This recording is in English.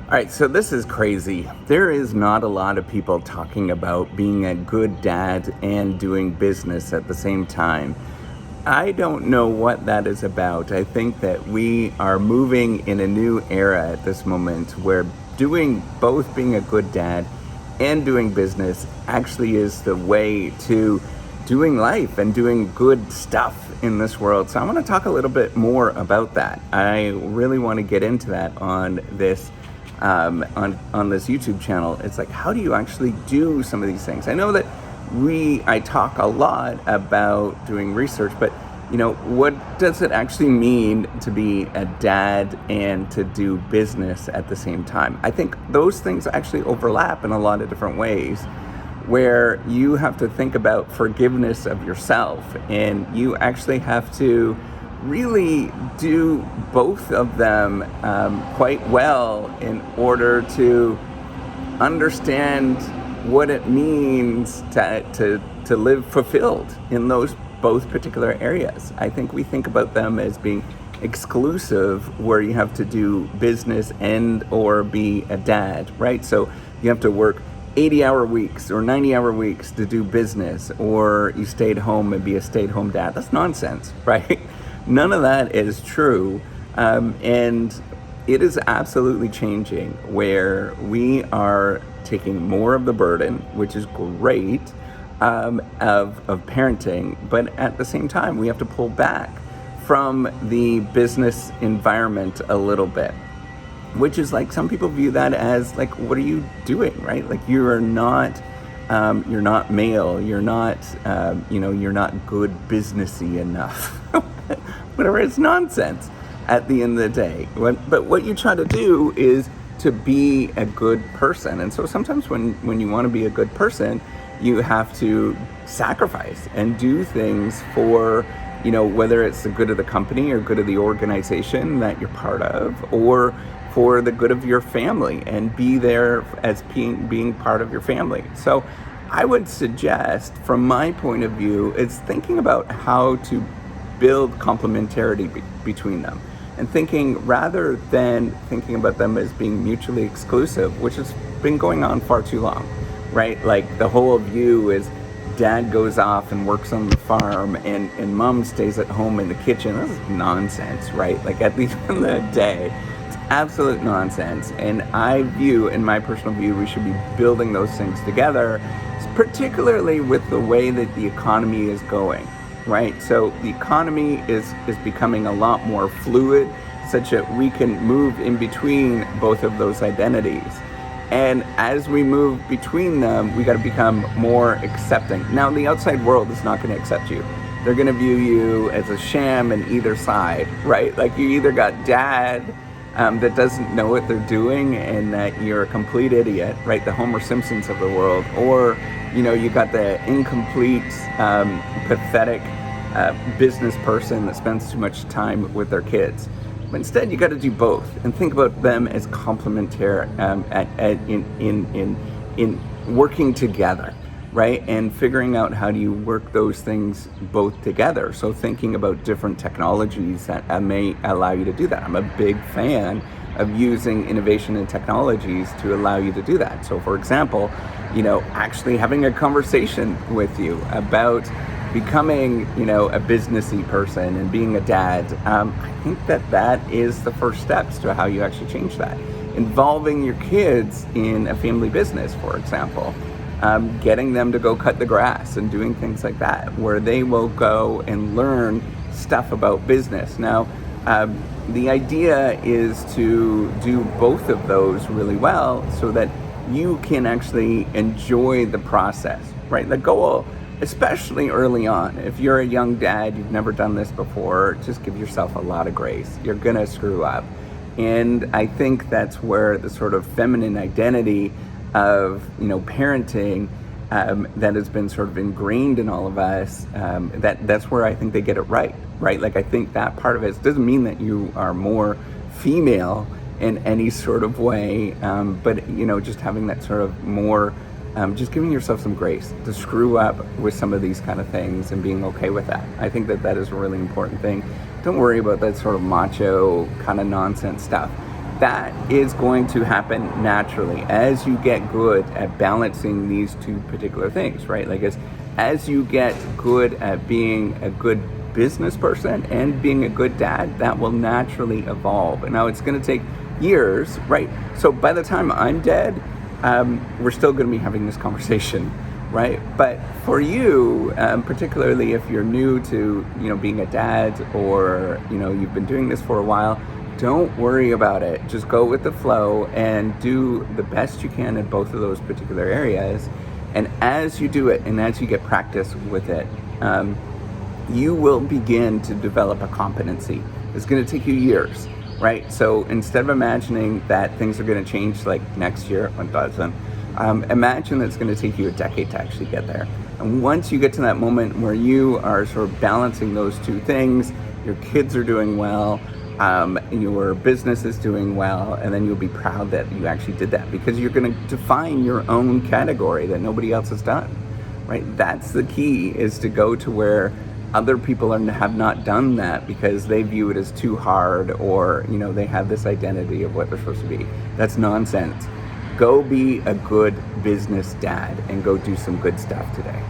All right, so this is crazy. There is not a lot of people talking about being a good dad and doing business at the same time. I don't know what that is about. I think that we are moving in a new era at this moment where doing both being a good dad and doing business actually is the way to doing life and doing good stuff in this world. So I want to talk a little bit more about that. I really want to get into that on this on this YouTube channel. It's like, how do you actually do some of these things? I know that I talk a lot about doing research, but what does it actually mean to be a dad and to do business at the same time? I think those things actually overlap in a lot of different ways, where you have to think about forgiveness of yourself, and you actually have to really do both of them quite well in order to understand what it means to live fulfilled in those both particular areas. I think we think about them as being exclusive, where you have to do business and or be a dad, right? So you have to work 80-hour weeks or 90-hour weeks to do business, or you stayed home and be a stay-at-home dad. That's nonsense, right? None of that is true. And it is absolutely changing, where we are taking more of the burden, which is great, of parenting. But at the same time, we have to pull back from the business environment a little bit, which is like, some people view that as like, what are you doing, right? Like, you're not male, you're not good businessy enough. Whatever, it's nonsense at the end of the day. But what you try to do is to be a good person. And so sometimes when you want to be a good person, you have to sacrifice and do things for, whether it's the good of the company or good of the organization that you're part of, or for the good of your family, and be there as being part of your family. So I would suggest, from my point of view, it's thinking about how to build complementarity between them, and rather than thinking about them as being mutually exclusive, which has been going on far too long, right? Like, the whole view is dad goes off and works on the farm, and mom stays at home in the kitchen. This is nonsense, right? Like, at the end of the day, it's absolute nonsense. And in my personal view, we should be building those things together, particularly with the way that the economy is going, right? So the economy is becoming a lot more fluid, such that we can move in between both of those identities. And as we move between them, we got to become more accepting. Now, the outside world is not going to accept you. They're going to view you as a sham in either side, right? Like, you either got dad that doesn't know what they're doing and that you're a complete idiot, right? The Homer Simpsons of the world. Or, you got the incomplete, pathetic business person that spends too much time with their kids. But instead, you got to do both and think about them as complementary, in working together, right? And figuring out how do you work those things both together. So thinking about different technologies that may allow you to do that. I'm a big fan of using innovation and technologies to allow you to do that. So, for example, actually having a conversation with you about becoming, a businessy person and being a dad. I think that is the first steps to how you actually change that. Involving your kids in a family business, for example. Getting them to go cut the grass and doing things like that, where they will go and learn stuff about business. Now, the idea is to do both of those really well, so that you can actually enjoy the process, right? The goal, especially early on, if you're a young dad, you've never done this before, just give yourself a lot of grace. You're gonna screw up. And I think that's where the sort of feminine identity of, parenting, that has been sort of ingrained in all of us, that's where I think they get it right? Like, I think that part of it doesn't mean that you are more female in any sort of way, but, just having that sort of more, just giving yourself some grace to screw up with some of these kind of things and being okay with that. I think that is a really important thing. Don't worry about that sort of macho kind of nonsense stuff. that is going to happen naturally as you get good at balancing these two particular things, right? Like as you get good at being a good business person and being a good dad, that will naturally evolve. And now it's going to take years, right? So by the time I'm dead, we're still going to be having this conversation, right? But for you, particularly if you're new to, being a dad, or, you've been doing this for a while, don't worry about it. Just go with the flow and do the best you can in both of those particular areas. And as you do it and as you get practice with it, you will begin to develop a competency. It's going to take you years, right? So instead of imagining that things are going to change like next year, it doesn't. Imagine that it's going to take you a decade to actually get there. And once you get to that moment where you are sort of balancing those two things, your kids are doing well, your business is doing well, and then you'll be proud that you actually did that, because you're going to define your own category that nobody else has done, right? That's the key, is to go to where other people have not done that because they view it as too hard, or they have this identity of what they're supposed to be. That's nonsense. Go be a good business dad and go do some good stuff today.